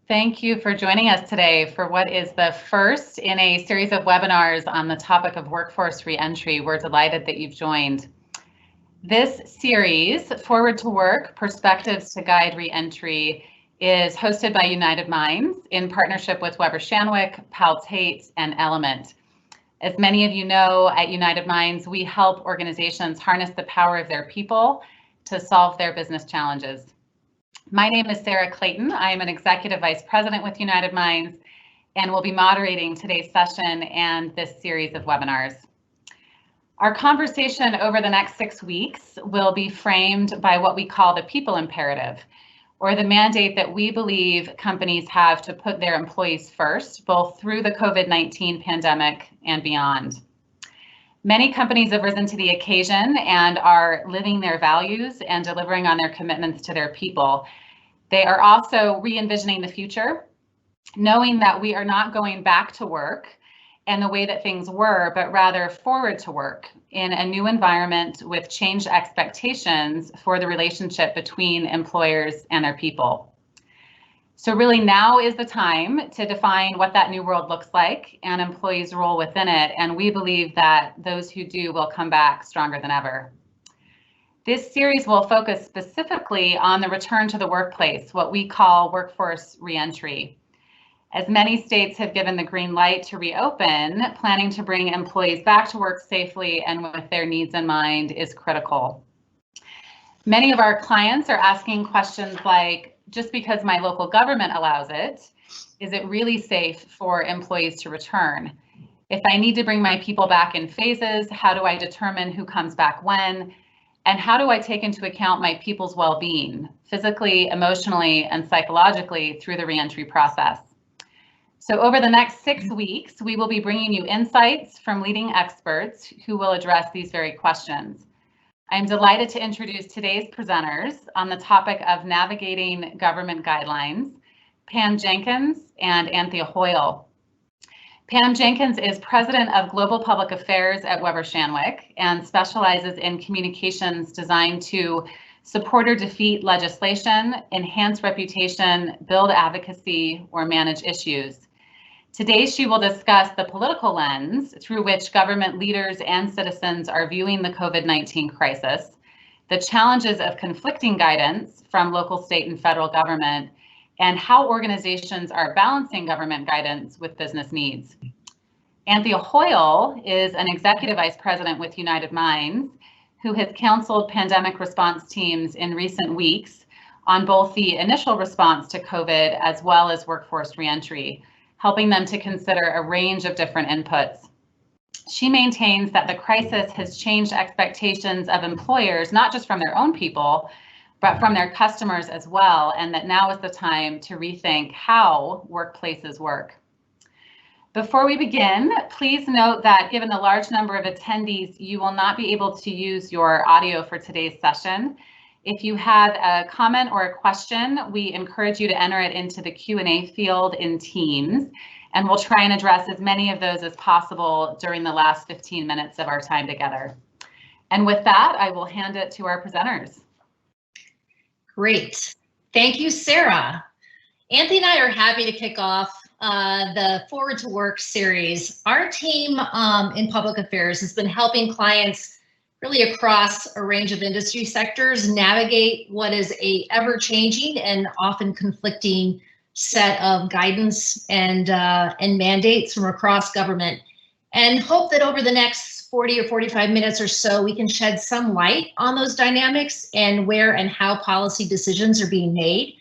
Thank you for joining us today for what is the first in a series of webinars on the topic of workforce reentry. We're delighted that you've joined. This series, Forward to Work, Perspectives to Guide Reentry, is hosted by United Minds in partnership with Weber Shandwick, Powell Tate, and Element. As many of you know, at United Minds, we help organizations harness the power of their people to solve their business challenges. My name is Sarah Clayton. I am an Executive Vice President with United Minds and will be moderating today's session and this series of webinars. Our conversation over the next 6 weeks will be framed by what we call the people imperative, or the mandate that we believe companies have to put their employees first, both through the COVID-19 pandemic and beyond. Many companies have risen to the occasion and are living their values and delivering on their commitments to their people. They are also re-envisioning the future, knowing that we are not going back to work and the way that things were, but rather forward to work in a new environment with changed expectations for the relationship between employers and their people. So really now is the time to define what that new world looks like and employees' role within it. And we believe that those who do will come back stronger than ever. This series will focus specifically on the return to the workplace, what we call workforce reentry. As many states have given the green light to reopen, planning to bring employees back to work safely and with their needs in mind is critical. Many of our clients are asking questions like, just because my local government allows it, is it really safe for employees to return? If I need to bring my people back in phases, how do I determine who comes back when? And how do I take into account my people's well-being, physically, emotionally, and psychologically through the reentry process? So over the next 6 weeks, we will be bringing you insights from leading experts who will address these very questions. I'm delighted to introduce today's presenters on the topic of navigating government guidelines, Pam Jenkins and Anthea Hoyle. Pam Jenkins is President of Global Public Affairs at Weber Shandwick and specializes in communications designed to support or defeat legislation, enhance reputation, build advocacy, or manage issues. Today, she will discuss the political lens through which government leaders and citizens are viewing the COVID-19 crisis, the challenges of conflicting guidance from local, state, and federal government, and how organizations are balancing government guidance with business needs. Anthea Hoyle is an Executive Vice President with United Minds, who has counseled pandemic response teams in recent weeks on both the initial response to COVID as well as workforce reentry, helping them to consider a range of different inputs. She maintains that the crisis has changed expectations of employers, not just from their own people, but from their customers as well, and that now is the time to rethink how workplaces work. Before we begin, please note that given the large number of attendees, you will not be able to use your audio for today's session. If you have a comment or a question, we encourage you to enter it into the Q&A field in Teams, and we'll try and address as many of those as possible during the last 15 minutes of our time together. And with that, I will hand it to our presenters. Great. Thank you, Sarah. Anthea and I are happy to kick off the Forward to Work series. Our team in public affairs has been helping clients really across a range of industry sectors navigate what is a ever-changing and often conflicting set of guidance and mandates from across government, and hope that over the next 40 or 45 minutes or so, we can shed some light on those dynamics and where and how policy decisions are being made,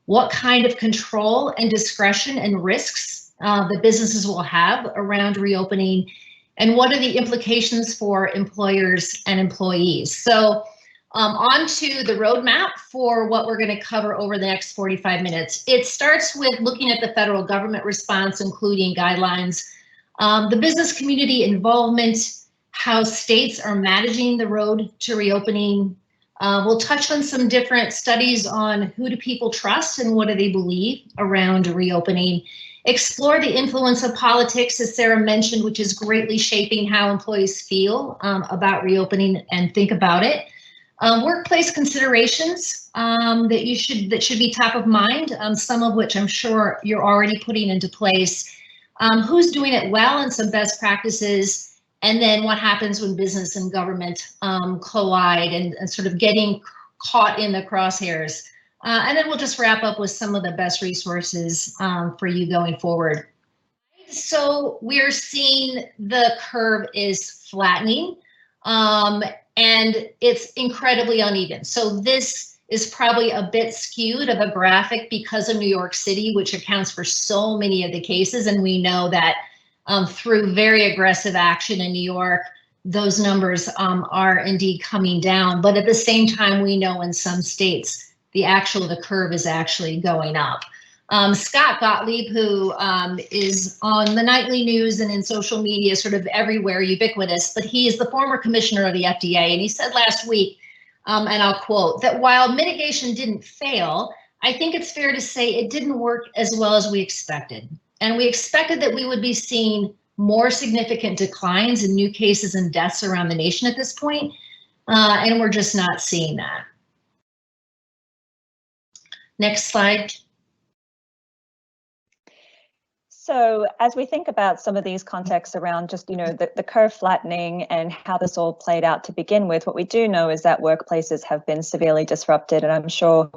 what kind of control and discretion and risks the businesses will have around reopening, and what are the implications for employers and employees. So on to the roadmap for what we're going to cover over the next 45 minutes. It starts with looking at the federal government response, including guidelines, the business community involvement, how states are managing the road to reopening. We'll touch on some different studies on who do people trust and what do they believe around reopening. Explore the influence of politics, as Sarah mentioned, which is greatly shaping how employees feel about reopening and think about it. Workplace considerations that should be top of mind, some of which I'm sure you're already putting into place. Who's doing it well and some best practices, and then what happens when business and government collide and sort of getting caught in the crosshairs. And then we'll just wrap up with some of the best resources for you going forward. So we're seeing the curve is flattening. And it's incredibly uneven. So this is probably a bit skewed of a graphic because of New York City, which accounts for so many of the cases. And we know that through very aggressive action in New York, those numbers are indeed coming down. But at the same time, we know in some states, the curve is actually going up. Scott Gottlieb, who is on the nightly news and in social media, sort of everywhere, ubiquitous, but he is the former commissioner of the FDA. And he said last week, and I'll quote, that while mitigation didn't fail, I think it's fair to say it didn't work as well as we expected. And we expected that we would be seeing more significant declines in new cases and deaths around the nation at this point. And we're just not seeing that. Next slide. So as we think about some of these contexts around just, the curve flattening and how this all played out to begin with, what we do know is that workplaces have been severely disrupted. And I'm sure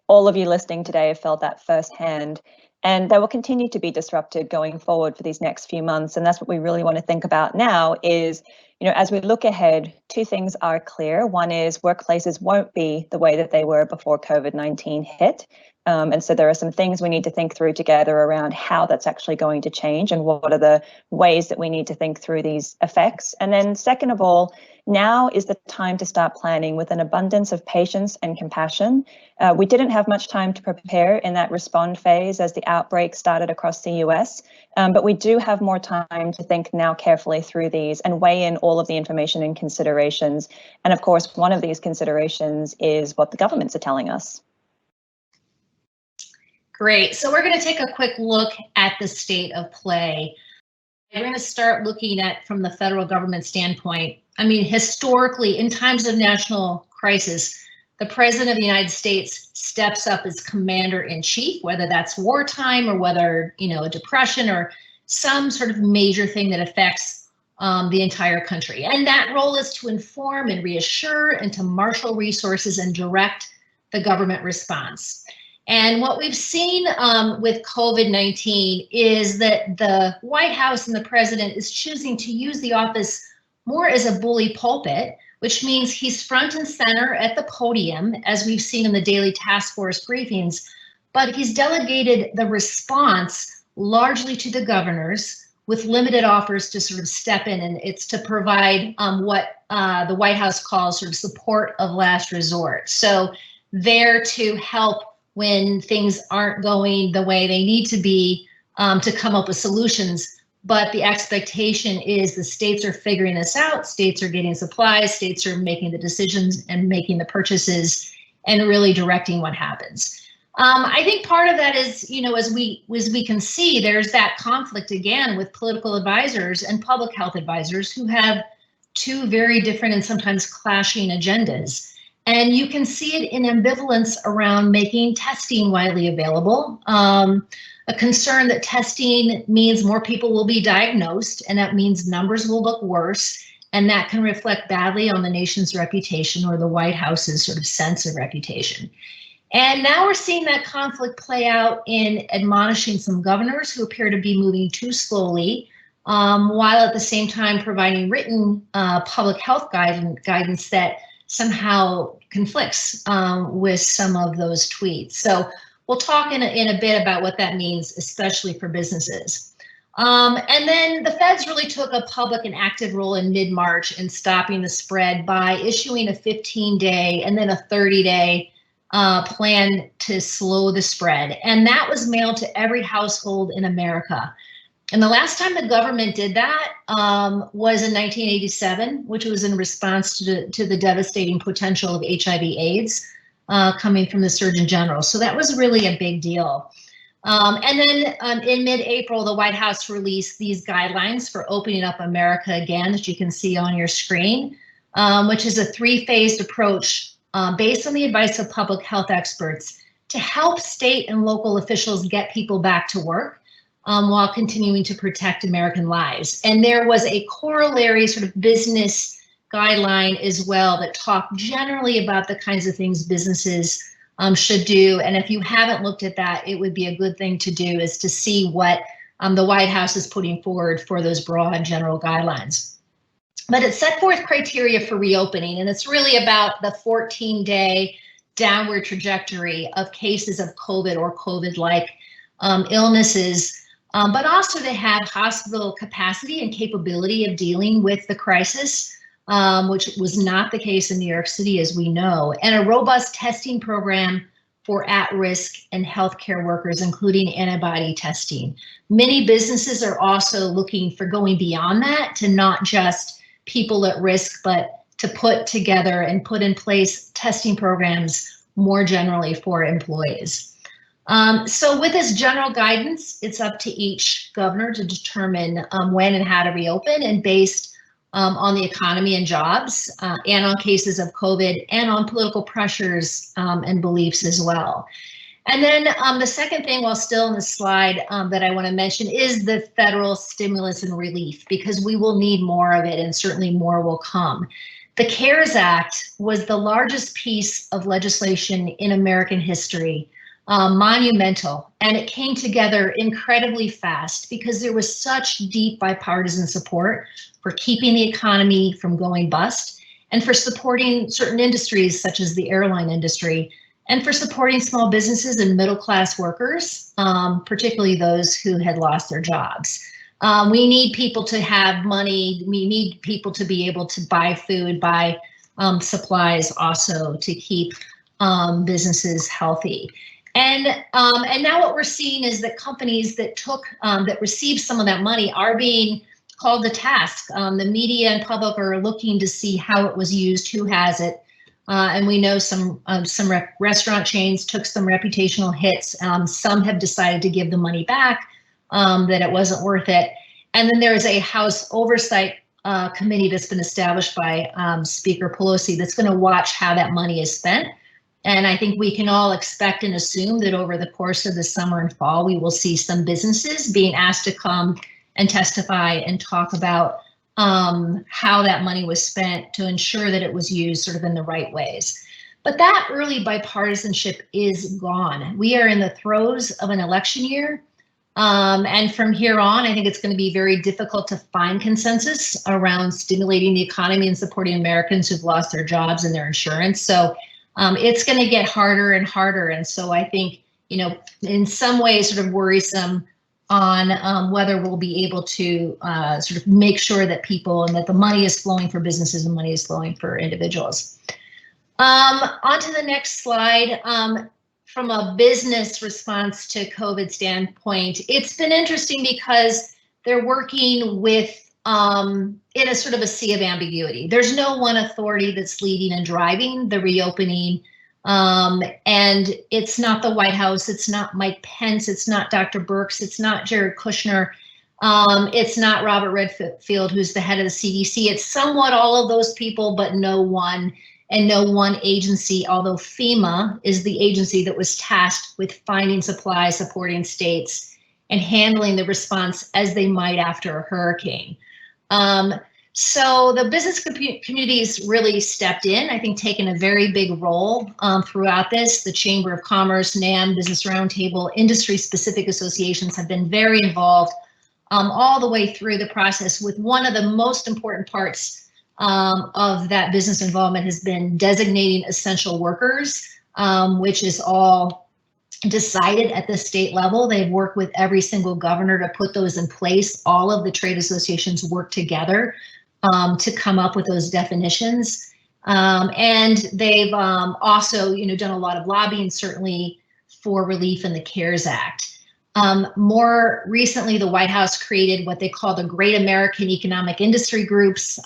all of you listening today have felt that firsthand. And they will continue to be disrupted going forward for these next few months. And that's what we really want to think about now is, as we look ahead, two things are clear. One is workplaces won't be the way that they were before COVID-19 hit. And so there are some things we need to think through together around how that's actually going to change and what are the ways that we need to think through these effects. And then second of all, now is the time to start planning with an abundance of patience and compassion. We didn't have much time to prepare in that respond phase as the outbreak started across the US, but we do have more time to think now carefully through these and weigh in all of the information and considerations. And of course, one of these considerations is what the governments are telling us. Great. So we're going to take a quick look at the state of play. We're going to start looking at from the federal government standpoint. I mean, historically, in times of national crisis, the president of the United States steps up as commander in chief, whether that's wartime or whether, a depression or some sort of major thing that affects the entire country. And that role is to inform and reassure and to marshal resources and direct the government response. And what we've seen with COVID-19 is that the White House and the president is choosing to use the office more as a bully pulpit, which means he's front and center at the podium, as we've seen in the daily task force briefings, but he's delegated the response largely to the governors with limited offers to sort of step in, and it's to provide what the White House calls sort of support of last resort. So there to help when things aren't going the way they need to be to come up with solutions. But the expectation is the states are figuring this out, states are getting supplies, states are making the decisions and making the purchases and really directing what happens. I think part of that is, as we can see, there's that conflict again with political advisors and public health advisors who have two very different and sometimes clashing agendas. And you can see it in ambivalence around making testing widely available. A concern that testing means more people will be diagnosed, and that means numbers will look worse, and that can reflect badly on the nation's reputation or the White House's sort of sense of reputation. And now we're seeing that conflict play out in admonishing some governors who appear to be moving too slowly, while at the same time providing written public health guidance that somehow conflicts with some of those tweets. So we'll talk in a bit about what that means, especially for businesses. And then the feds really took a public and active role in mid-March in stopping the spread by issuing a 15-day and then a 30-day plan to slow the spread. And that was mailed to every household in America. And the last time the government did that was in 1987, which was in response to the devastating potential of HIV/AIDS coming from the Surgeon General. So that was really a big deal. And then in mid-April, the White House released these guidelines for opening up America again, as you can see on your screen. which is a three-phased approach based on the advice of public health experts to help state and local officials get people back to work while continuing to protect American lives. And there was a corollary sort of business guideline as well that talked generally about the kinds of things businesses should do. And if you haven't looked at that, it would be a good thing to do, is to see what the White House is putting forward for those broad general guidelines. But it set forth criteria for reopening, and it's really about the 14-day downward trajectory of cases of COVID or COVID-like illnesses, but also to have hospital capacity and capability of dealing with the crisis, which was not the case in New York City, as we know, and a robust testing program for at-risk and healthcare workers, including antibody testing. Many businesses are also looking for going beyond that to not just people at risk, but to put together and put in place testing programs more generally for employees. So with this general guidance, it's up to each governor to determine when and how to reopen, and based on the economy and jobs, and on cases of COVID, and on political pressures and beliefs as well. And then the second thing, while still in the slide, that I want to mention is the federal stimulus and relief, because we will need more of it, and certainly more will come. The CARES Act was the largest piece of legislation in American history, monumental, and it came together incredibly fast because there was such deep bipartisan support for keeping the economy from going bust, and for supporting certain industries such as the airline industry, and for supporting small businesses and middle-class workers, particularly those who had lost their jobs. We need people to have money. We need people to be able to buy food, buy supplies, also to keep businesses healthy. And now what we're seeing is that companies that received some of that money are being called to task. The media and public are looking to see how it was used, who has it. And we know some restaurant chains took some reputational hits. Some have decided to give the money back, that it wasn't worth it. And then there is a House Oversight Committee that's been established by Speaker Pelosi that's going to watch how that money is spent. And I think we can all expect and assume that over the course of the summer and fall, we will see some businesses being asked to come and testify and talk about how that money was spent to ensure that it was used sort of in the right ways. But that early bipartisanship is gone. We are in the throes of an election year. And from here on, I think it's going to be very difficult to find consensus around stimulating the economy and supporting Americans who've lost their jobs and their insurance. So it's going to get harder and harder. And so I think, in some ways sort of worrisome on whether we'll be able to sort of make sure that people, and that the money is flowing for businesses and money is flowing for individuals. On to the next slide. From a business response to COVID standpoint, it's been interesting because they're working with in a sort of a sea of ambiguity. There's no one authority that's leading and driving the reopening. And it's not the White House, it's not Mike Pence, it's not Dr. Birx, it's not Jared Kushner, it's not Robert Redfield, who's the head of the CDC. It's somewhat all of those people, but no one agency, although FEMA is the agency that was tasked with finding supplies, supporting states, and handling the response as they might after a hurricane. So the business communities really stepped in, I think taken a very big role throughout this. The Chamber of Commerce, NAM, Business Roundtable, industry-specific associations have been very involved all the way through the process, with one of the most important parts of that business involvement has been designating essential workers, which is all decided at the state level. They've worked with every single governor to put those in place. All of the trade associations work together to come up with those definitions. And they've also, done a lot of lobbying, certainly for relief in the CARES Act. More recently, the White House created what they call the Great American Economic Industry Groups.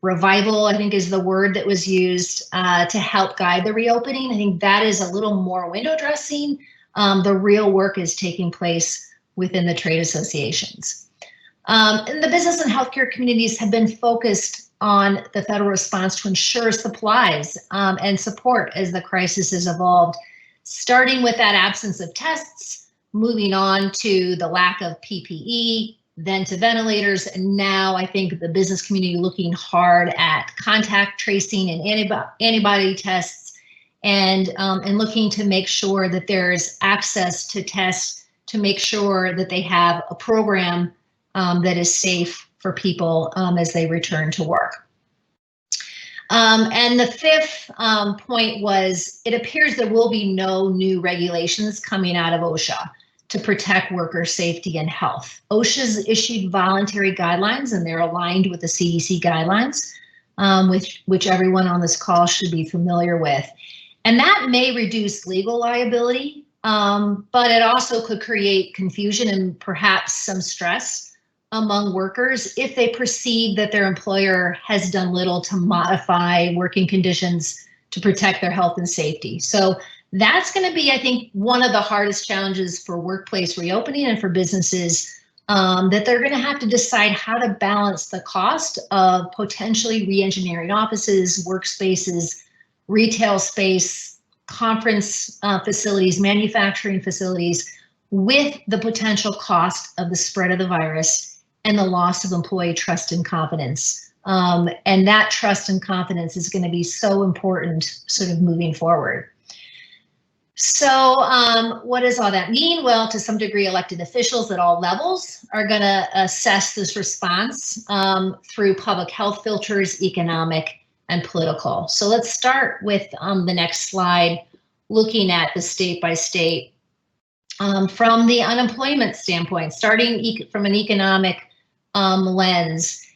Revival, I think, is the word that was used to help guide the reopening. I think that is a little more window dressing. The real work is taking place within the trade associations. And the business and healthcare communities have been focused on the federal response to ensure supplies and support as the crisis has evolved, starting with that absence of tests, moving on to the lack of PPE, then to ventilators, and now I think the business community looking hard at contact tracing and antibody tests, and looking to make sure that there's access to tests to make sure that they have a program that is safe for people as they return to work. And the fifth point was, it appears there will be no new regulations coming out of OSHA to protect worker safety and health. OSHA's issued voluntary guidelines, and they're aligned with the CDC guidelines, which everyone on this call should be familiar with. And that may reduce legal liability, but it also could create confusion and perhaps some stress among workers if they perceive that their employer has done little to modify working conditions to protect their health and safety. So that's going to be, I think, one of the hardest challenges for workplace reopening and for businesses, that they're going to have to decide how to balance the cost of potentially re-engineering offices, workspaces, retail space, conference facilities, manufacturing facilities, with the potential cost of the spread of the virus and the loss of employee trust and confidence. And that trust and confidence is going to be so important sort of moving forward. So what does all that mean? Well, to some degree, elected officials at all levels are going to assess this response through public health filters, economic and political. So let's start with the next slide, looking at the state by state from the unemployment standpoint, starting from an economic lens.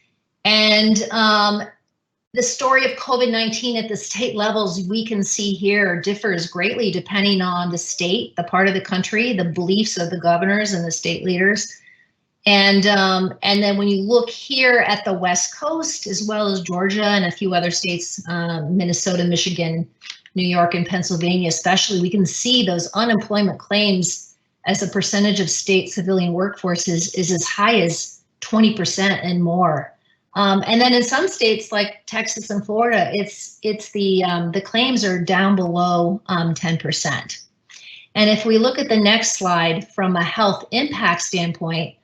And the story of COVID-19 at the state levels, we can see here, differs greatly depending on the state, the part of the country, the beliefs of the governors and the state leaders. And then when you look here at the West Coast, as well as Georgia and a few other states, Minnesota, Michigan, New York, and Pennsylvania especially, we can see those unemployment claims as a percentage of state civilian workforces is as high as 20% and more. And then in some states like Texas and Florida, it's the claims are down below 10%. And if we look at the next slide from a health impact standpoint,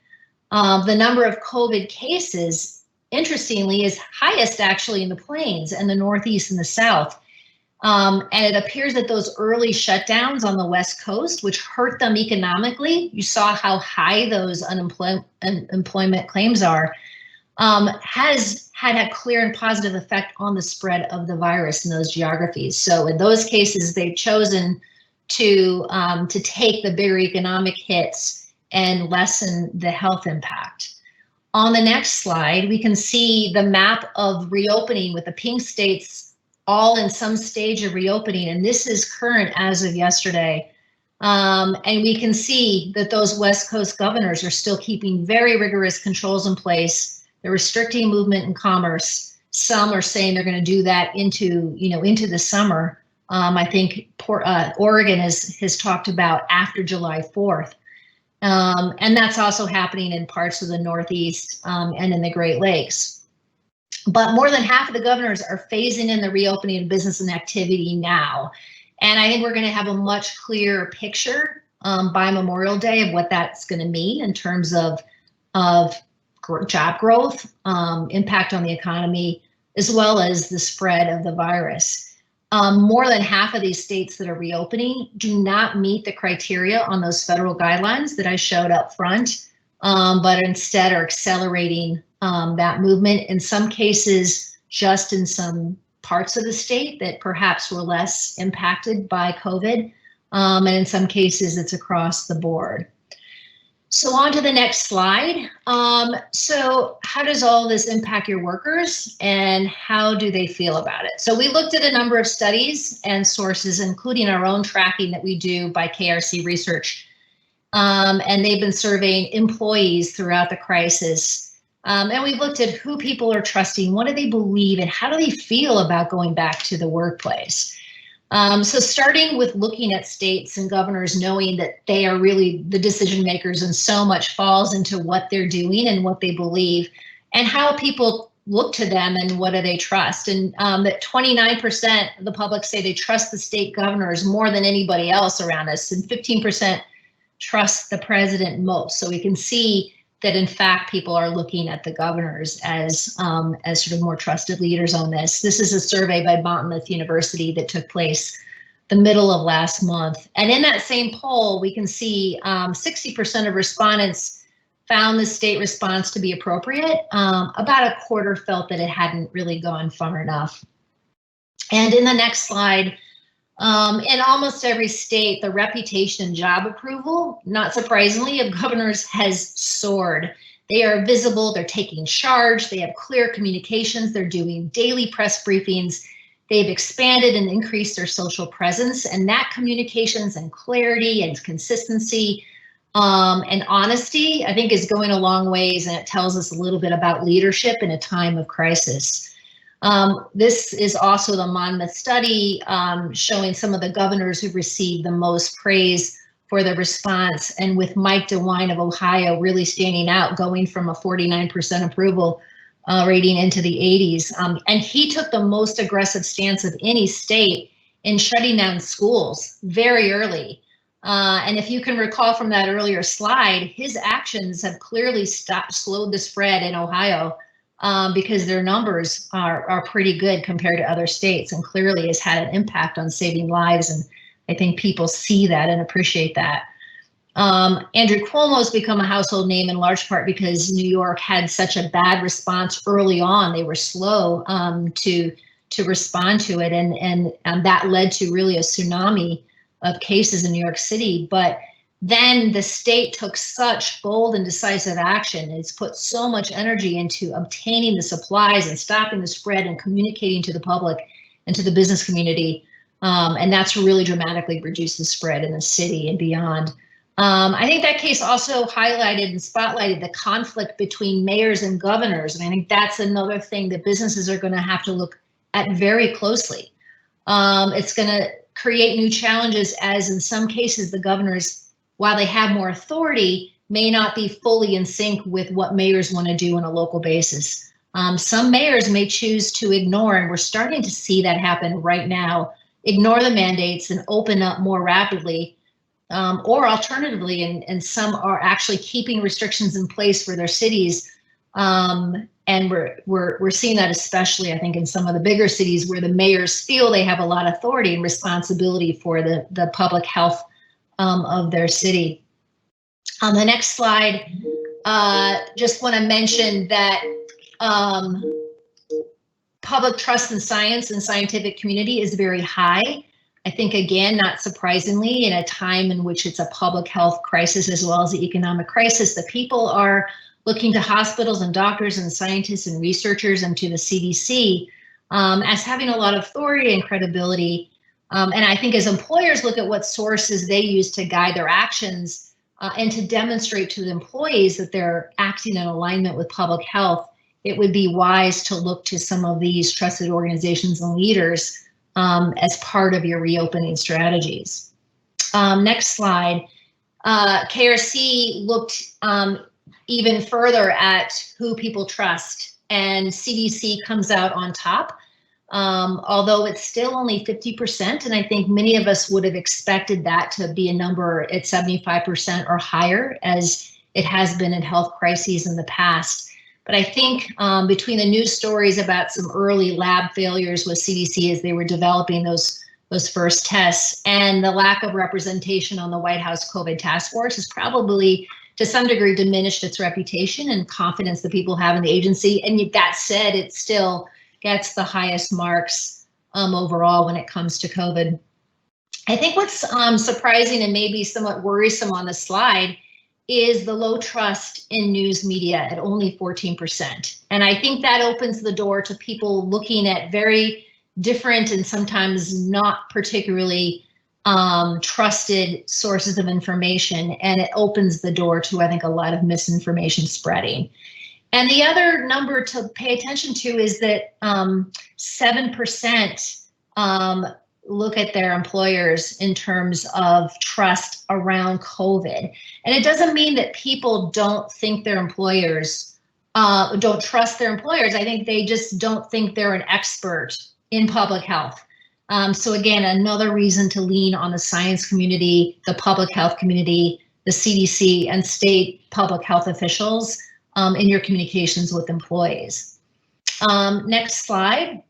the number of COVID cases, interestingly, is highest actually in the Plains and the Northeast and the South. And it appears that those early shutdowns on the West Coast, which hurt them economically, you saw how high those unemployment claims are, has had a clear and positive effect on the spread of the virus in those geographies. So in those cases, they've chosen to take the bigger economic hits and lessen the health impact. On the next slide, we can see the map of reopening with the pink states all in some stage of reopening, and this is current as of yesterday. And we can see that those West Coast governors are still keeping very rigorous controls in place. They're restricting movement and commerce. Some are saying they're going to do that into the summer. I think Oregon has talked about after July 4th. And that's also happening in parts of the Northeast and in the Great Lakes. But more than half of the governors are phasing in the reopening of business and activity now. And I think we're going to have a much clearer picture by Memorial Day of what that's going to mean in terms of job growth, impact on the economy, as well as the spread of the virus. More than half of these states that are reopening do not meet the criteria on those federal guidelines that I showed up front, but instead are accelerating that movement. In some cases, just in some parts of the state that perhaps were less impacted by COVID, and in some cases, it's across the board. So on to the next slide. So how does all this impact your workers and how do they feel about it? So we looked at a number of studies and sources, including our own tracking that we do by KRC Research. And they've been surveying employees throughout the crisis. And we've looked at who people are trusting, what do they believe, and how do they feel about going back to the workplace? So starting with looking at states and governors, knowing that they are really the decision makers and so much falls into what they're doing and what they believe and how people look to them and what do they trust? And that 29% of the public say they trust the state governors more than anybody else around us, and 15% trust the president most. So we can see that in fact people are looking at the governors as sort of more trusted leaders on this. This is a survey by Monmouth University that took place the middle of last month. And in that same poll, we can see 60% of respondents found the state response to be appropriate. About a quarter felt that it hadn't really gone far enough. And in the next slide, in almost every state, the reputation and job approval, not surprisingly, of governors has soared. They are visible, they're taking charge, they have clear communications, they're doing daily press briefings, they've expanded and increased their social presence, and that communications and clarity and consistency and honesty, I think, is going a long ways, and it tells us a little bit about leadership in a time of crisis. This is also the Monmouth study showing some of the governors who've received the most praise for their response, and with Mike DeWine of Ohio really standing out, going from a 49% approval rating into the 80s. And he took the most aggressive stance of any state in shutting down schools very early. And if you can recall from that earlier slide, his actions have clearly slowed the spread in Ohio because their numbers are pretty good compared to other states, and clearly has had an impact on saving lives. And I think people see that and appreciate that. Andrew Cuomo's become a household name in large part because New York had such a bad response early on. They were slow to respond to it, and that led to really a tsunami of cases in New York City. But then the state took such bold and decisive action. It's put so much energy into obtaining the supplies and stopping the spread and communicating to the public and to the business community. And that's really dramatically reduced the spread in the city and beyond. I think that case also highlighted and spotlighted the conflict between mayors and governors. And I think that's another thing that businesses are going to have to look at very closely. It's going to create new challenges, as in some cases the governors, while they have more authority, may not be fully in sync with what mayors want to do on a local basis. Some mayors may choose to ignore, and we're starting to see that happen right now, ignore the mandates and open up more rapidly. Or alternatively, and some are actually keeping restrictions in place for their cities. And we're seeing that especially, I think, in some of the bigger cities where the mayors feel they have a lot of authority and responsibility for the public health of their city. On the next slide, just want to mention that public trust in science and scientific community is very high. I think, again, not surprisingly, in a time in which it's a public health crisis as well as the economic crisis, the people are looking to hospitals and doctors and scientists and researchers and to the CDC as having a lot of authority and credibility. And I think as employers look at what sources they use to guide their actions and to demonstrate to the employees that they're acting in alignment with public health, it would be wise to look to some of these trusted organizations and leaders as part of your reopening strategies. Next slide. KRC looked even further at who people trust, and CDC comes out on top, although it's still only 50%, and I think many of us would have expected that to be a number at 75% or higher, as it has been in health crises in the past. But I think between the news stories about some early lab failures with CDC as they were developing those first tests, and the lack of representation on the White House COVID task force has probably to some degree diminished its reputation and confidence that people have in the agency. And that said, it still gets the highest marks overall when it comes to COVID. I think what's surprising and maybe somewhat worrisome on the slide is the low trust in news media at only 14%. And I think that opens the door to people looking at very different and sometimes not particularly trusted sources of information. And it opens the door to, I think, a lot of misinformation spreading. And the other number to pay attention to is that 7% look at their employers in terms of trust around COVID. And it doesn't mean that people don't think their employers don't trust their employers. I think they just don't think they're an expert in public health. So again, another reason to lean on the science community, the public health community, the CDC, and state public health officials in your communications with employees. Next slide.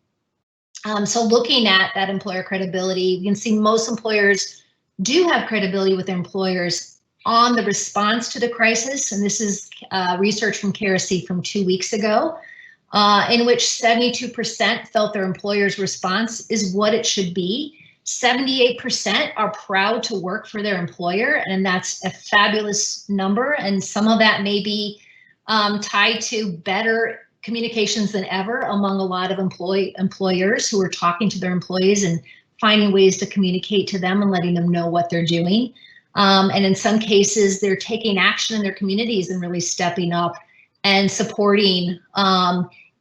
So looking at that employer credibility, you can see most employers do have credibility with their employers on the response to the crisis. And this is research from KRC from 2 weeks ago, in which 72% felt their employer's response is what it should be. 78% are proud to work for their employer, and that's a fabulous number. And some of that may be tied to better communications than ever among a lot of employers who are talking to their employees and finding ways to communicate to them and letting them know what they're doing. And in some cases, they're taking action in their communities and really stepping up and supporting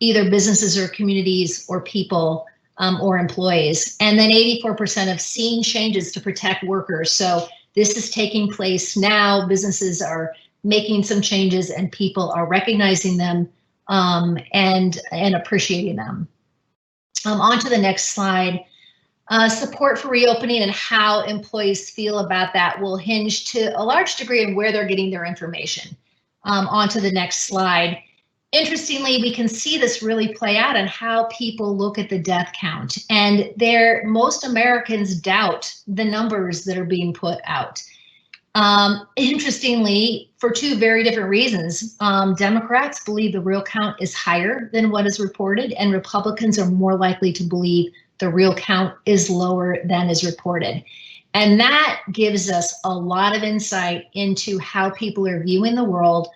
either businesses or communities or people or employees. And then 84% have seen changes to protect workers. So this is taking place now. Businesses are making some changes and people are recognizing them and appreciating them. On to the next slide. Support for reopening and how employees feel about that will hinge to a large degree on where they're getting their information. On to the next slide. Interestingly, we can see this really play out in how people look at the death count, and most Americans doubt the numbers that are being put out. Interestingly, for two very different reasons, Democrats believe the real count is higher than what is reported, and Republicans are more likely to believe the real count is lower than is reported. And that gives us a lot of insight into how people are viewing the world,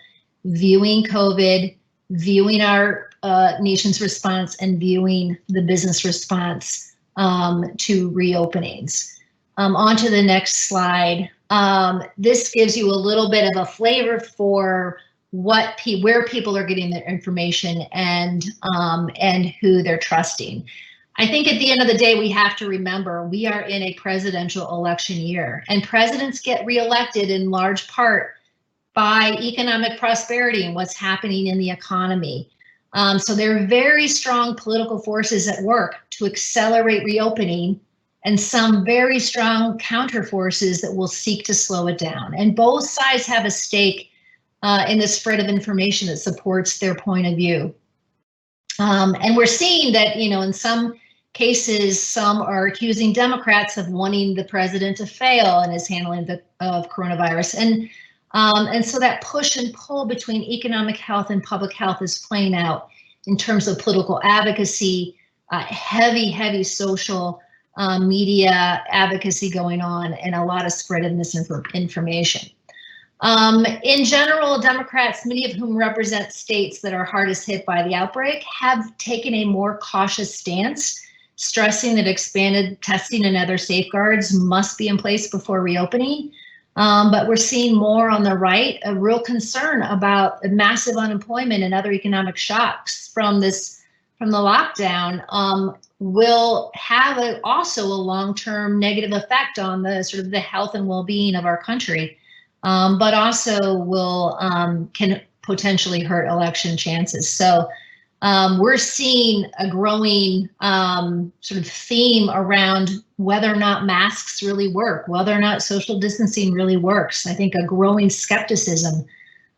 viewing COVID, viewing our nation's response, and viewing the business response to reopenings. On to the next slide. This gives you a little bit of a flavor for where people are getting their information and who they're trusting. I think at the end of the day, we have to remember we are in a presidential election year, and presidents get reelected in large part by economic prosperity and what's happening in the economy. So there are very strong political forces at work to accelerate reopening, and some very strong counter forces that will seek to slow it down. And both sides have a stake in the spread of information that supports their point of view. And we're seeing that, in some cases, some are accusing Democrats of wanting the president to fail in his handling of coronavirus. And so that push and pull between economic health and public health is playing out in terms of political advocacy, heavy social media advocacy going on, and a lot of spread of misinformation. In general, Democrats, many of whom represent states that are hardest hit by the outbreak, have taken a more cautious stance, stressing that expanded testing and other safeguards must be in place before reopening. But we're seeing more on the right, a real concern about massive unemployment and other economic shocks from the lockdown will have also a long-term negative effect on the sort of the health and well-being of our country, but also can potentially hurt election chances. So we're seeing a growing sort of theme around whether or not masks really work, whether or not social distancing really works. I think a growing skepticism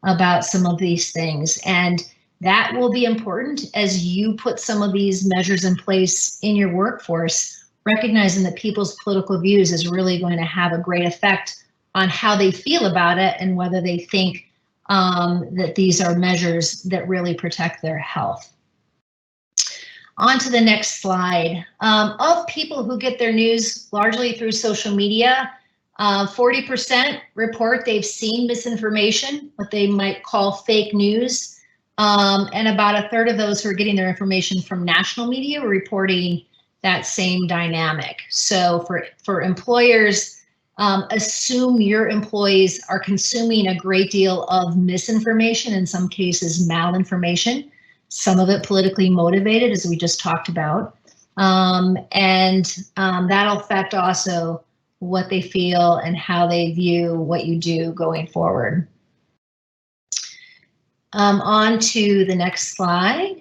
about some of these things. And that will be important as you put some of these measures in place in your workforce, recognizing that people's political views is really going to have a great effect on how they feel about it and whether they think that these are measures that really protect their health. On to the next slide. Of people who get their news largely through social media, 40% report they've seen misinformation, what they might call fake news. And about a third of those who are getting their information from national media are reporting that same dynamic. So for employers, assume your employees are consuming a great deal of misinformation, in some cases malinformation, some of it politically motivated, as we just talked about. And that'll affect also what they feel and how they view what you do going forward. On to the next slide.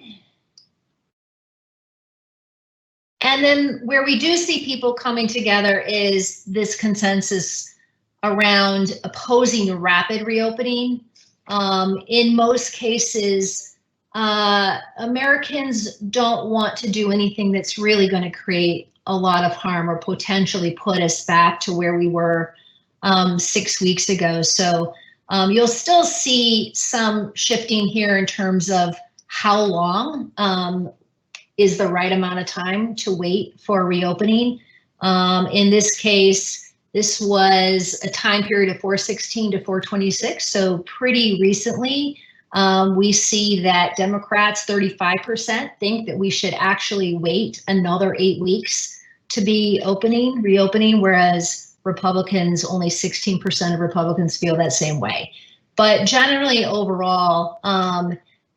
And then where we do see people coming together is this consensus around opposing rapid reopening. In most cases, Americans don't want to do anything that's really going to create a lot of harm or potentially put us back to where we were 6 weeks ago. So you'll still see some shifting here in terms of how long is the right amount of time to wait for reopening. In this case, this was a time period of 4/16 to 4/26, so pretty recently. We see that Democrats, 35%, think that we should actually wait another 8 weeks to be reopening, whereas Republicans, only 16% of Republicans feel that same way. But generally overall,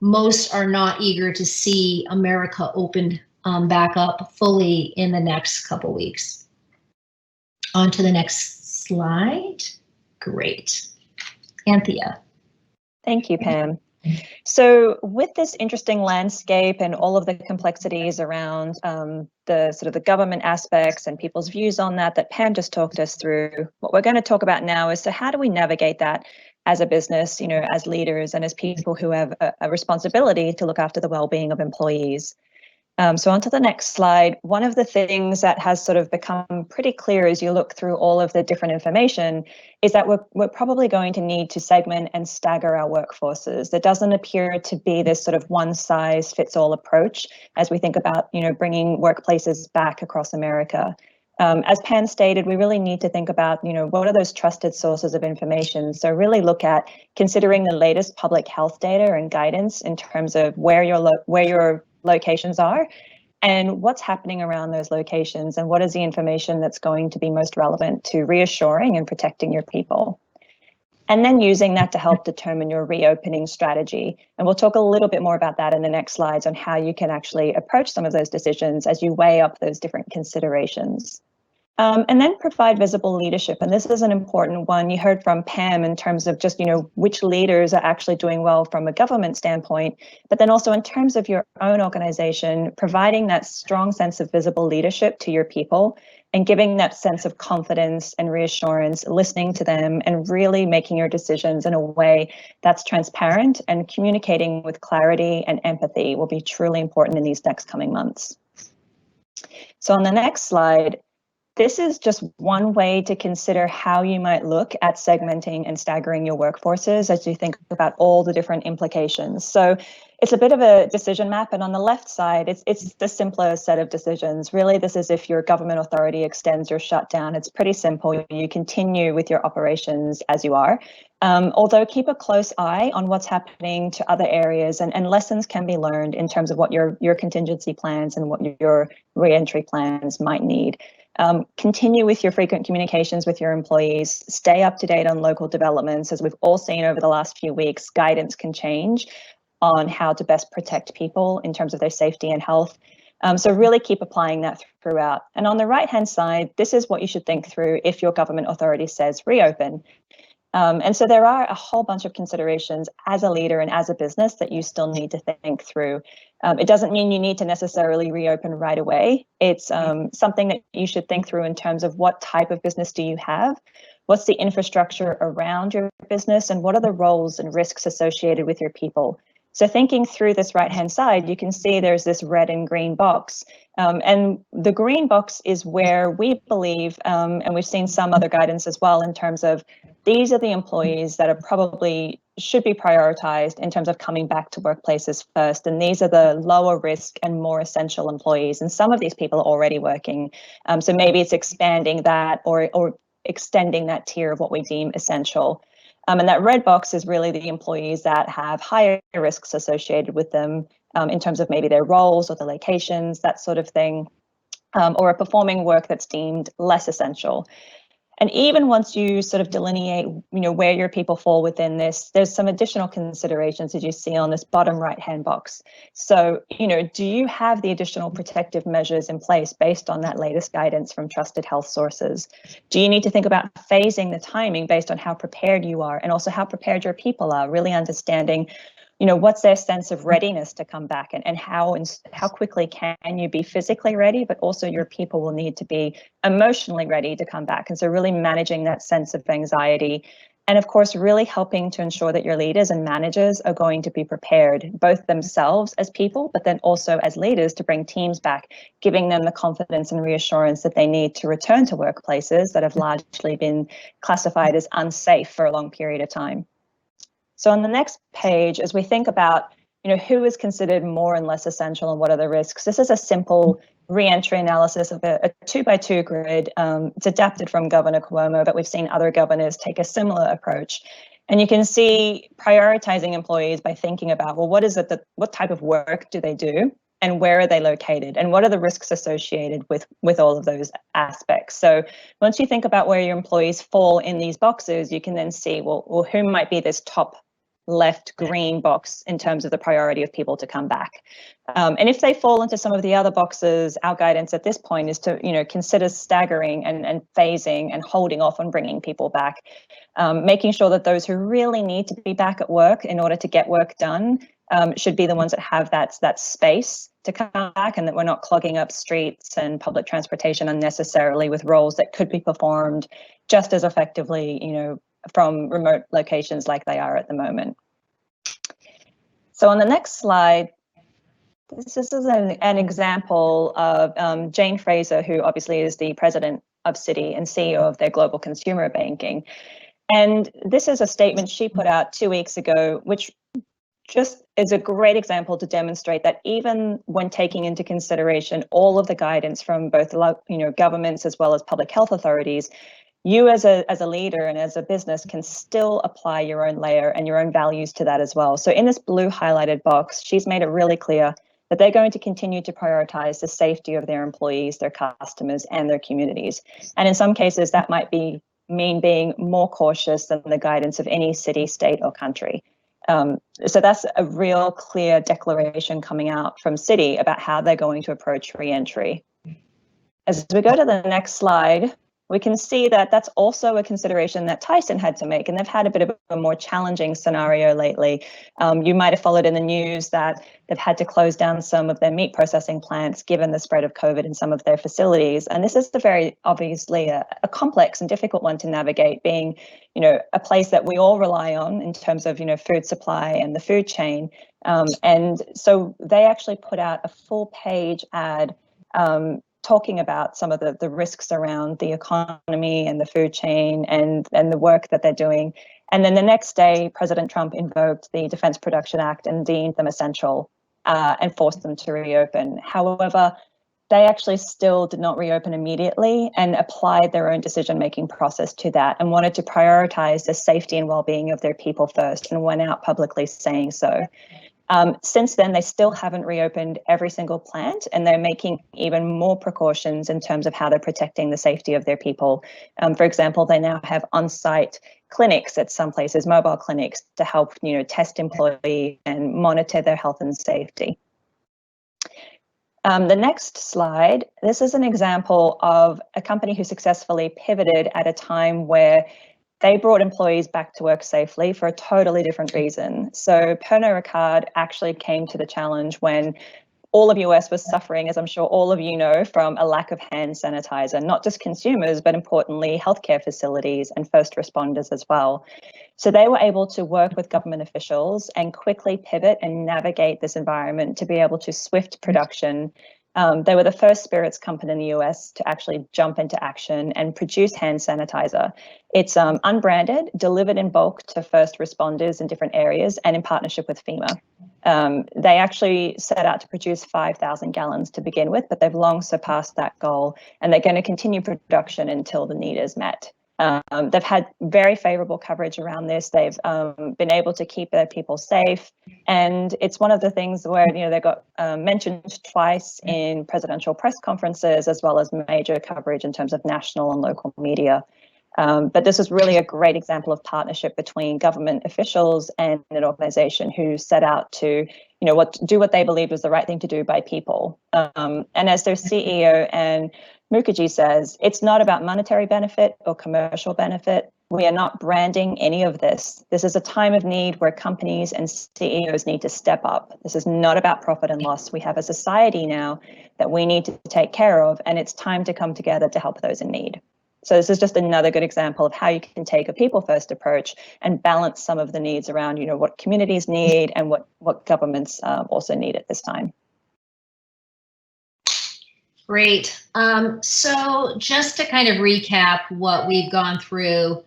most are not eager to see America opened back up fully in the next couple weeks. On to the next slide. Great. Anthea. Thank you, Pam. So with this interesting landscape and all of the complexities around the government aspects and people's views on that Pam just talked us through, what we're going to talk about now is, so how do we navigate that as a business, as leaders and as people who have a responsibility to look after the well-being of employees. So on to the next slide. One of the things that has sort of become pretty clear as you look through all of the different information is that we're probably going to need to segment and stagger our workforces. There doesn't appear to be this sort of one-size-fits-all approach as we think about, bringing workplaces back across America. As Pam stated, we really need to think about, what are those trusted sources of information? So really look at considering the latest public health data and guidance in terms of where your locations are and what's happening around those locations and what is the information that's going to be most relevant to reassuring and protecting your people. And then using that to help determine your reopening strategy. And we'll talk a little bit more about that in the next slides on how you can actually approach some of those decisions as you weigh up those different considerations. And then provide visible leadership. And this is an important one. You heard from Pam in terms of just, which leaders are actually doing well from a government standpoint, but then also in terms of your own organization, providing that strong sense of visible leadership to your people and giving that sense of confidence and reassurance, listening to them and really making your decisions in a way that's transparent and communicating with clarity and empathy will be truly important in these next coming months. So on the next slide, this is just one way to consider how you might look at segmenting and staggering your workforces as you think about all the different implications. So it's a bit of a decision map, and on the left side, it's the simpler set of decisions. Really, this is if your government authority extends your shutdown. It's pretty simple. You continue with your operations as you are, although keep a close eye on what's happening to other areas, and lessons can be learned in terms of what your contingency plans and what your reentry plans might need. Continue with your frequent communications with your employees, stay up to date on local developments. As we've all seen over the last few weeks, guidance can change on how to best protect people in terms of their safety and health. So really keep applying that throughout. And on the right-hand side, this is what you should think through if your government authority says reopen. And so there are a whole bunch of considerations as a leader and as a business that you still need to think through. It doesn't mean you need to necessarily reopen right away. It's something that you should think through in terms of what type of business do you have? What's the infrastructure around your business? And what are the roles and risks associated with your people? So thinking through this right-hand side, you can see there's this red and green box. And the green box is where we believe, and we've seen some other guidance as well in terms of these are the employees that are probably should be prioritized in terms of coming back to workplaces first. And these are the lower risk and more essential employees. And some of these people are already working. So maybe it's expanding that or extending that tier of what we deem essential. And that red box is really the employees that have higher risks associated with them in terms of maybe their roles or the locations, that sort of thing, or are performing work that's deemed less essential. And even once you sort of delineate, where your people fall within this, there's some additional considerations as you see on this bottom right-hand box. So, do you have the additional protective measures in place based on that latest guidance from trusted health sources? Do you need to think about phasing the timing based on how prepared you are and also how prepared your people are, really understanding what's their sense of readiness to come back, and how quickly can you be physically ready, but also your people will need to be emotionally ready to come back. And so really managing that sense of anxiety, and of course, really helping to ensure that your leaders and managers are going to be prepared, both themselves as people, but then also as leaders, to bring teams back, giving them the confidence and reassurance that they need to return to workplaces that have largely been classified as unsafe for a long period of time. So on the next page, as we think about, who is considered more and less essential and what are the risks, this is a simple re-entry analysis of a 2x2 grid. It's adapted from Governor Cuomo, but we've seen other governors take a similar approach. And you can see prioritizing employees by thinking about, well, what type of work do they do? And where are they located? And what are the risks associated with all of those aspects? So once you think about where your employees fall in these boxes, you can then see, well, who might be this top left green box in terms of the priority of people to come back. And if they fall into some of the other boxes, our guidance at this point is to, consider staggering and phasing and holding off on bringing people back, making sure that those who really need to be back at work in order to get work done should be the ones that have that space to come back, and that we're not clogging up streets and public transportation unnecessarily with roles that could be performed just as effectively, from remote locations like they are at the moment. So on the next slide, this is an example of Jane Fraser, who obviously is the president of Citi and CEO of their global consumer banking. And this is a statement she put out 2 weeks ago, which just is a great example to demonstrate that even when taking into consideration all of the guidance from both governments as well as public health authorities, you as a leader and as a business can still apply your own layer and your own values to that as well. So in this blue highlighted box, she's made it really clear that they're going to continue to prioritize the safety of their employees, their customers, and their communities. And in some cases, that might mean being more cautious than the guidance of any city, state, or country. So that's a real clear declaration coming out from Citi about how they're going to approach re-entry. As we go to the next slide, we can see that that's also a consideration that Tyson had to make, and they've had a bit of a more challenging scenario lately. You might have followed in the news that they've had to close down some of their meat processing plants given the spread of COVID in some of their facilities. And this is very obviously a complex and difficult one to navigate, being, a place that we all rely on in terms of, food supply and the food chain. And so they actually put out a full page ad talking about some of the risks around the economy and the food chain and the work that they're doing. And then the next day, President Trump invoked the Defense Production Act and deemed them essential and forced them to reopen. However, they actually still did not reopen immediately and applied their own decision-making process to that and wanted to prioritize the safety and well-being of their people first, and went out publicly saying so. Since then, they still haven't reopened every single plant, and they're making even more precautions in terms of how they're protecting the safety of their people. For example, they now have on-site clinics at some places, mobile clinics, to help test employees and monitor their health and safety. The next slide, this is an example of a company who successfully pivoted at a time where they brought employees back to work safely for a totally different reason. So Pernod Ricard actually came to the challenge when all of US was suffering, as I'm sure all of you know, from a lack of hand sanitizer, not just consumers, but importantly, healthcare facilities and first responders as well. So they were able to work with government officials and quickly pivot and navigate this environment to be able to swift production. They were the first spirits company in the US to actually jump into action and produce hand sanitizer. It's unbranded, delivered in bulk to first responders in different areas, and in partnership with FEMA. They actually set out to produce 5,000 gallons to begin with, but they've long surpassed that goal, and they're going to continue production until the need is met. They've had very favorable coverage around this. They've been able to keep their people safe. And it's one of the things where, they got mentioned twice in presidential press conferences, as well as major coverage in terms of national and local media. But this is really a great example of partnership between government officials and an organization who set out to, do what they believed was the right thing to do by people. And as their CEO and Mukherjee says, it's not about monetary benefit or commercial benefit. We are not branding any of this. This is a time of need where companies and CEOs need to step up. This is not about profit and loss. We have a society now that we need to take care of, and it's time to come together to help those in need. So this is just another good example of how you can take a people-first approach and balance some of the needs around, what communities need and what governments also need at this time. Great. So just to kind of recap what we've gone through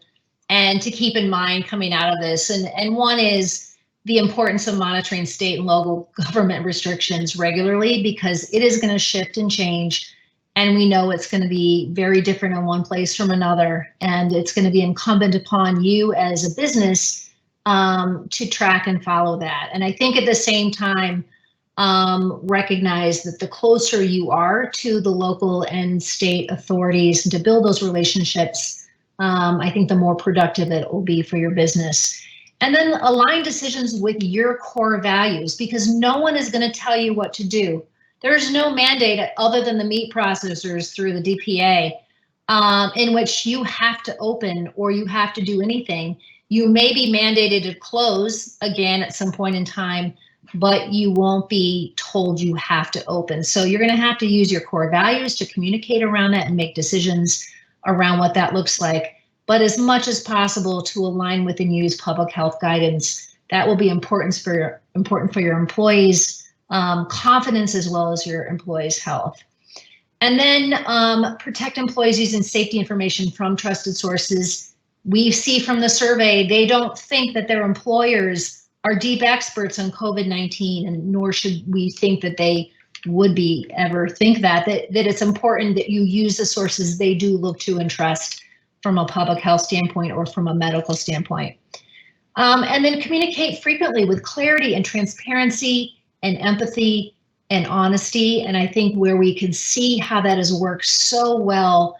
and to keep in mind coming out of this, and one is the importance of monitoring state and local government restrictions regularly, because it is going to shift and change. And we know it's going to be very different in one place from another. And it's going to be incumbent upon you as a business to track and follow that. And I think at the same time, recognize that the closer you are to the local and state authorities and to build those relationships, I think the more productive it will be for your business. And then align decisions with your core values, because no one is going to tell you what to do. There's no mandate other than the meat processors through the DPA in which you have to open or you have to do anything. You may be mandated to close again at some point in time, but you won't be told you have to open. So you're going to have to use your core values to communicate around that and make decisions around what that looks like. But as much as possible to align with and use public health guidance. That will be important for your employees' confidence as well as your employees' health. And then protect employees using safety information from trusted sources. We see from the survey, they don't think that their employers are deep experts on COVID-19, and nor should we think that they would be ever think that it's important that you use the sources they do look to and trust from a public health standpoint or from a medical standpoint. And then communicate frequently with clarity and transparency and empathy and honesty. And I think where we can see how that has worked so well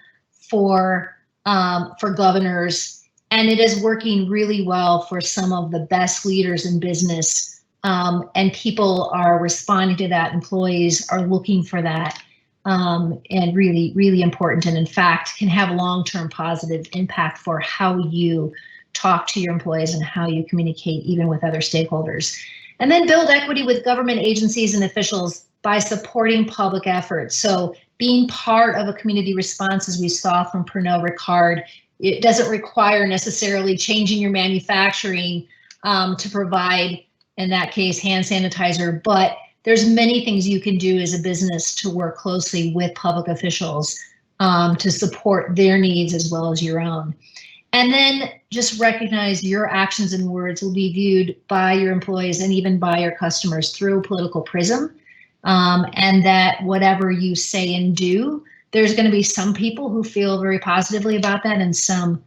for governors, and it is working really well for some of the best leaders in business. And people are responding to that. Employees are looking for that, and really, really important. And in fact, can have long-term positive impact for how you talk to your employees and how you communicate even with other stakeholders. And then build equity with government agencies and officials by supporting public efforts. So being part of a community response, as we saw from Pernod Ricard, it doesn't require necessarily changing your manufacturing to provide, in that case, hand sanitizer, but there's many things you can do as a business to work closely with public officials to support their needs as well as your own. And then just recognize your actions and words will be viewed by your employees and even by your customers through a political prism. And that whatever you say and do, there's going to be some people who feel very positively about that and some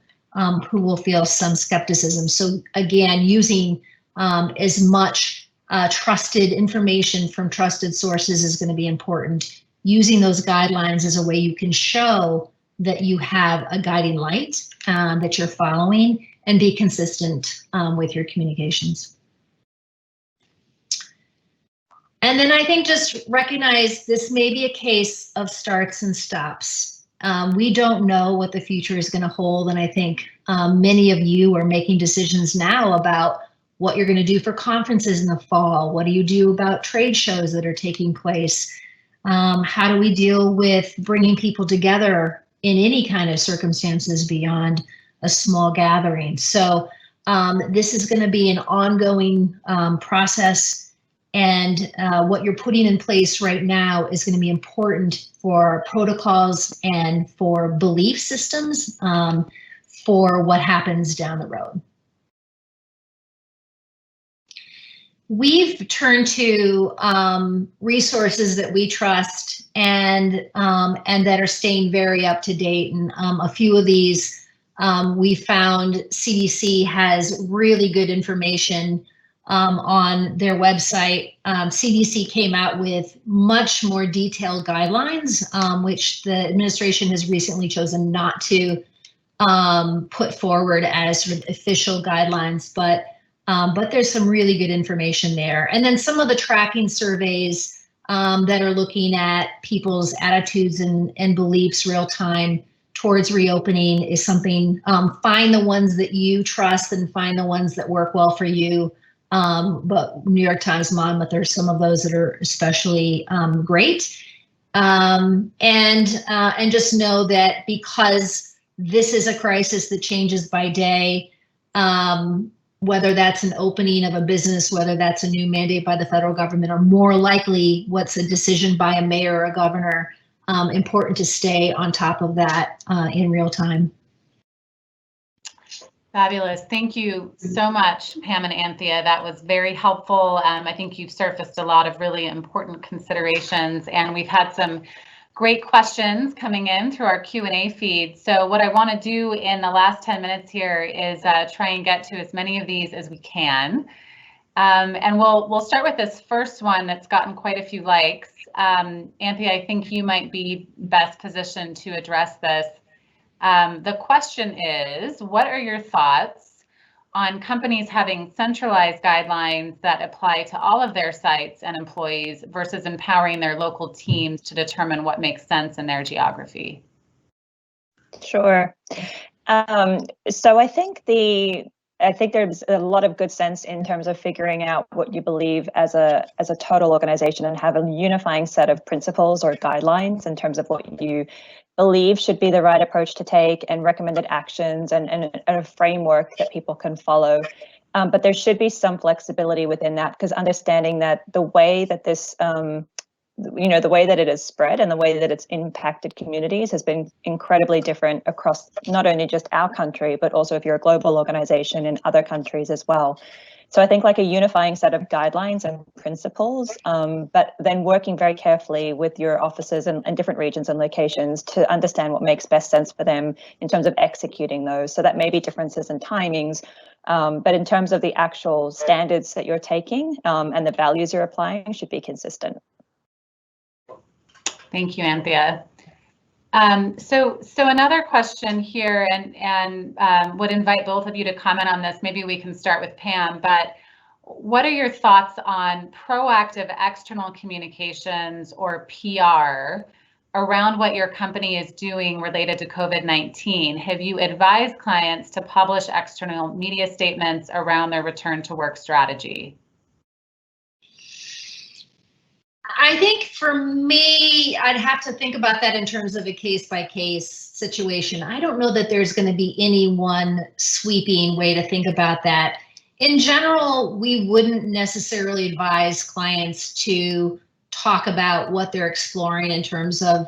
who will feel some skepticism. So again, using as much trusted information from trusted sources is going to be important. Using those guidelines as a way you can show that you have a guiding light that you're following, and be consistent with your communications. And then I think just recognize this may be a case of starts and stops. We don't know what the future is going to hold, and I think many of you are making decisions now about what you're going to do for conferences in the fall. What do you do about trade shows that are taking place? How do we deal with bringing people together in any kind of circumstances beyond a small gathering? So this is going to be an ongoing process, and what you're putting in place right now is going to be important for protocols and for belief systems for what happens down the road. We've turned to resources that we trust and that are staying very up to date. And a few of these we found CDC has really good information on their website. CDC came out with much more detailed guidelines, which the administration has recently chosen not to put forward as sort of official guidelines, but there's some really good information there. And then some of the tracking surveys that are looking at people's attitudes and beliefs real time towards reopening is something, find the ones that you trust and find the ones that work well for you. But New York Times, Monmouth, there's some of those that are especially great. And just know that because this is a crisis that changes by day, whether that's an opening of a business, whether that's a new mandate by the federal government, or more likely what's a decision by a mayor or a governor, important to stay on top of that in real time. Fabulous. Thank you so much, Pam and Anthea. That was very helpful. I think you've surfaced a lot of really important considerations, and we've had some great questions coming in through our Q&A feed. So what I want to do in the last 10 minutes here is try and get to as many of these as we can. And we'll start with this first one that's gotten quite a few likes. Anthea, I think you might be best positioned to address this. The question is, what are your thoughts on companies having centralized guidelines that apply to all of their sites and employees versus empowering their local teams to determine what makes sense in their geography? Sure. So I think there's a lot of good sense in terms of figuring out what you believe as a total organization and have a unifying set of principles or guidelines in terms of what you believe should be the right approach to take, and recommended actions and a framework that people can follow. But there should be some flexibility within that, because understanding that the way that this, the way that it has spread and the way that it's impacted communities has been incredibly different across not only just our country, but also if you're a global organization in other countries as well. So I think like a unifying set of guidelines and principles, but then working very carefully with your offices and different regions and locations to understand what makes best sense for them in terms of executing those. So that may be differences in timings, but in terms of the actual standards that you're taking and the values you're applying should be consistent. Thank you, Anthea. So another question here, and would invite both of you to comment on this. Maybe we can start with Pam, but what are your thoughts on proactive external communications or PR around what your company is doing related to COVID-19? Have you advised clients to publish external media statements around their return to work strategy? I think for me, I'd have to think about that in terms of a case-by-case situation. I don't know that there's going to be any one sweeping way to think about that. In general, we wouldn't necessarily advise clients to talk about what they're exploring in terms of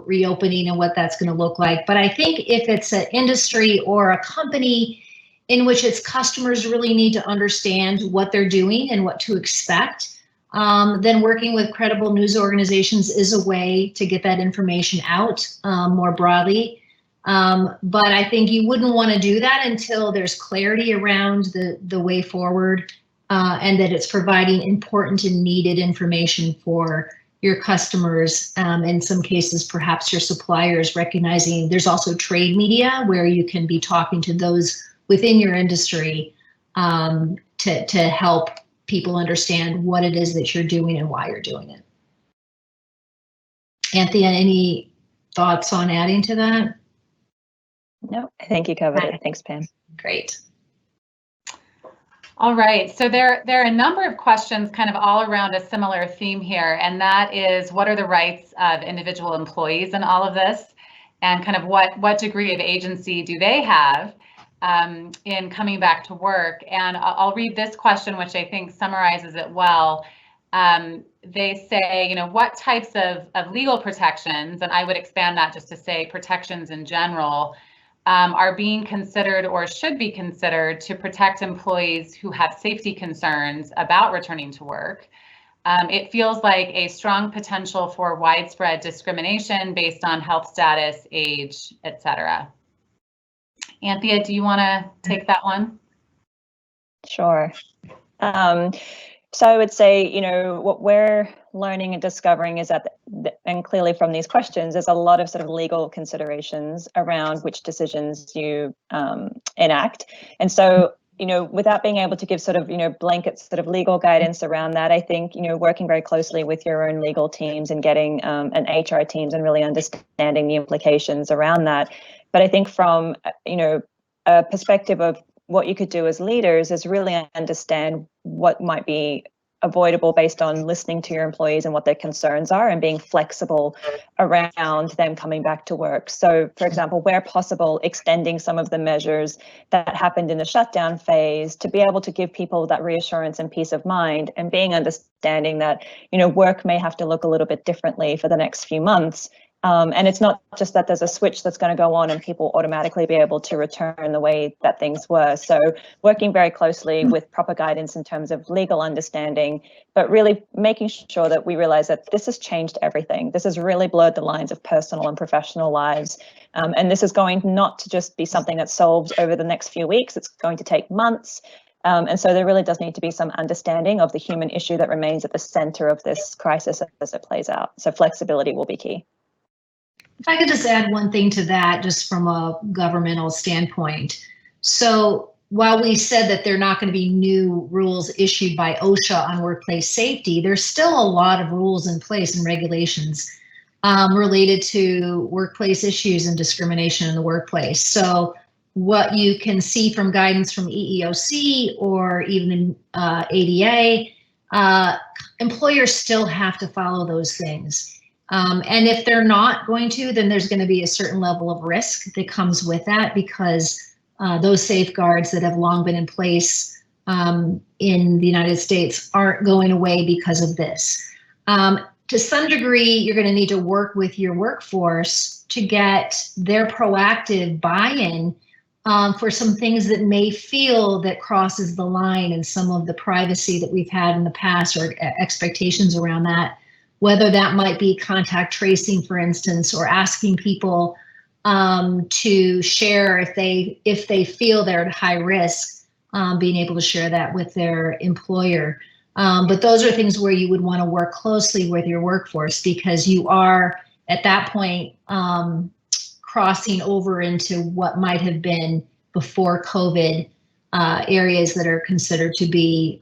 reopening and what that's going to look like. But I think if it's an industry or a company in which its customers really need to understand what they're doing and what to expect, then working with credible news organizations is a way to get that information out more broadly. But I think you wouldn't want to do that until there's clarity around the way forward and that it's providing important and needed information for your customers. In some cases, perhaps your suppliers, recognizing there's also trade media where you can be talking to those within your industry to help people understand what it is that you're doing and why you're doing it. Anthea, any thoughts on adding to that? No, I think you covered it. Thanks, Pam. Great. All right, so there are a number of questions kind of all around a similar theme here, and that is, what are the rights of individual employees in all of this, and kind of what degree of agency do they have in coming back to work? And I'll read this question, which I think summarizes it well. They say, what types of legal protections, and I would expand that just to say protections in general, are being considered or should be considered to protect employees who have safety concerns about returning to work. It feels like a strong potential for widespread discrimination based on health status, age, etc. Anthea, do you want to take that one? Sure. So I would say, what we're learning and discovering is that, and clearly from these questions, there's a lot of sort of legal considerations around which decisions you enact. And so without being able to give sort of, blanket sort of legal guidance around that, I think, working very closely with your own legal teams and getting and HR teams and really understanding the implications around that. But I think from, a perspective of what you could do as leaders is really understand what might be avoidable based on listening to your employees and what their concerns are and being flexible around them coming back to work. So, for example, where possible, extending some of the measures that happened in the shutdown phase to be able to give people that reassurance and peace of mind, and being understanding that, work may have to look a little bit differently for the next few months. And it's not just that there's a switch that's going to go on and people automatically be able to return the way that things were. So working very closely with proper guidance in terms of legal understanding, but really making sure that we realize that this has changed everything. This has really blurred the lines of personal and professional lives. And this is going not to just be something that's solved over the next few weeks. It's going to take months. And so there really does need to be some understanding of the human issue that remains at the center of this crisis as it plays out. So flexibility will be key. If I could just add one thing to that, just from a governmental standpoint. So while we said that there are not going to be new rules issued by OSHA on workplace safety, there's still a lot of rules in place and regulations related to workplace issues and discrimination in the workplace. So what you can see from guidance from EEOC or even ADA, employers still have to follow those things. And if they're not going to, then there's going to be a certain level of risk that comes with that, because those safeguards that have long been in place in the United States aren't going away because of this. To some degree, you're going to need to work with your workforce to get their proactive buy-in for some things that may feel that crosses the line in some of the privacy that we've had in the past, or expectations around that. Whether that might be contact tracing, for instance, or asking people to share if they feel they're at high risk, being able to share that with their employer. But those are things where you would want to work closely with your workforce, because you are at that point crossing over into what might have been before COVID areas that are considered to be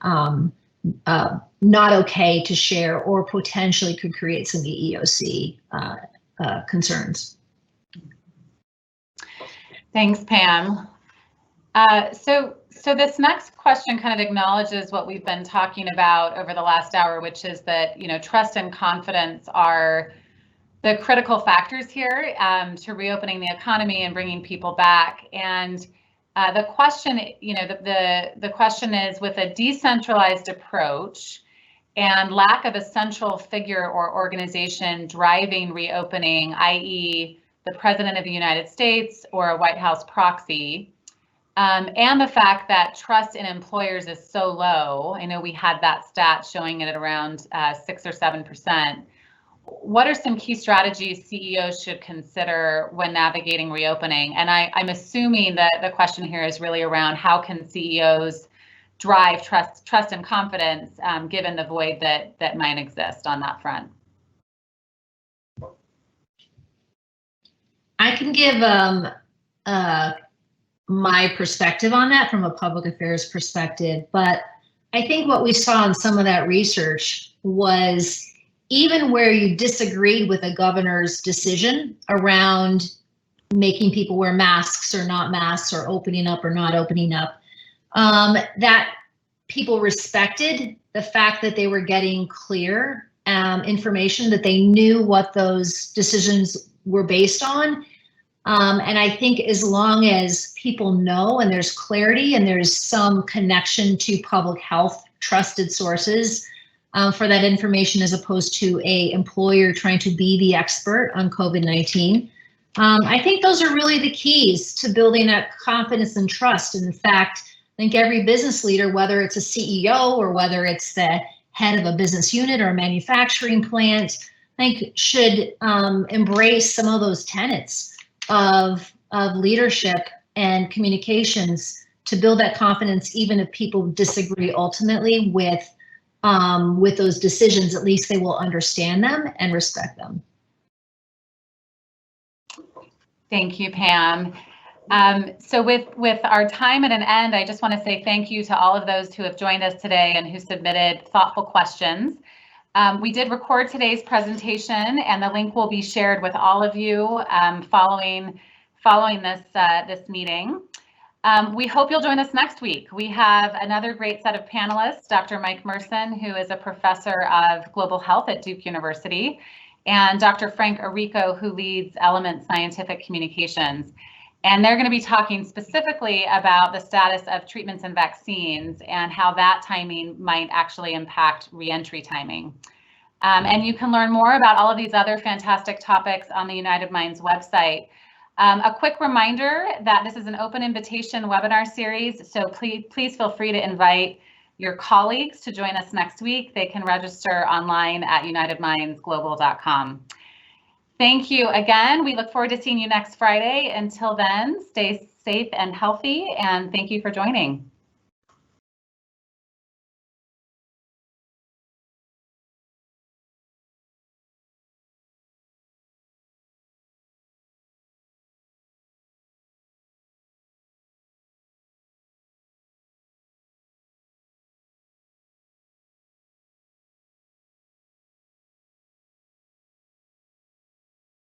not okay to share, or potentially could create some EEOC concerns. Thanks, Pam. So this next question kind of acknowledges what we've been talking about over the last hour, which is that, trust and confidence are the critical factors here to reopening the economy and bringing people back. And the question, the question is, with a decentralized approach and lack of a central figure or organization driving reopening, i.e. the President of the United States or a White House proxy, and the fact that trust in employers is so low. I know we had that stat showing it at around 6 or 7%. What are some key strategies CEOs should consider when navigating reopening? And I'm assuming that the question here is really around how can CEOs drive trust and confidence given the void that might exist on that front? I can give my perspective on that from a public affairs perspective, but I think what we saw in some of that research was, even where you disagreed with a governor's decision around making people wear masks or not masks, or opening up or not opening up, that people respected the fact that they were getting clear information, that they knew what those decisions were based on. And I think as long as people know and there's clarity and there's some connection to public health trusted sources, for that information, as opposed to a employer trying to be the expert on COVID-19. I think those are really the keys to building that confidence and trust. And in fact, I think every business leader, whether it's a CEO or whether it's the head of a business unit or a manufacturing plant, I think should embrace some of those tenets of leadership and communications to build that confidence, even if people disagree ultimately with those decisions. At least they will understand them and respect them. Thank you, Pam. So with our time at an end, I just want to say thank you to all of those who have joined us today and who submitted thoughtful questions. We did record today's presentation, and the link will be shared with all of you following this meeting. We hope you'll join us next week. We have another great set of panelists, Dr. Mike Merson, who is a professor of global health at Duke University, and Dr. Frank Arrico, who leads Element Scientific Communications. And they're going to be talking specifically about the status of treatments and vaccines and how that timing might actually impact reentry timing. And you can learn more about all of these other fantastic topics on the United Minds website. A quick reminder that this is an open invitation webinar series, so please feel free to invite your colleagues to join us next week. They can register online at unitedmindsglobal.com. Thank you again. We look forward to seeing you next Friday. Until then, stay safe and healthy, and thank you for joining.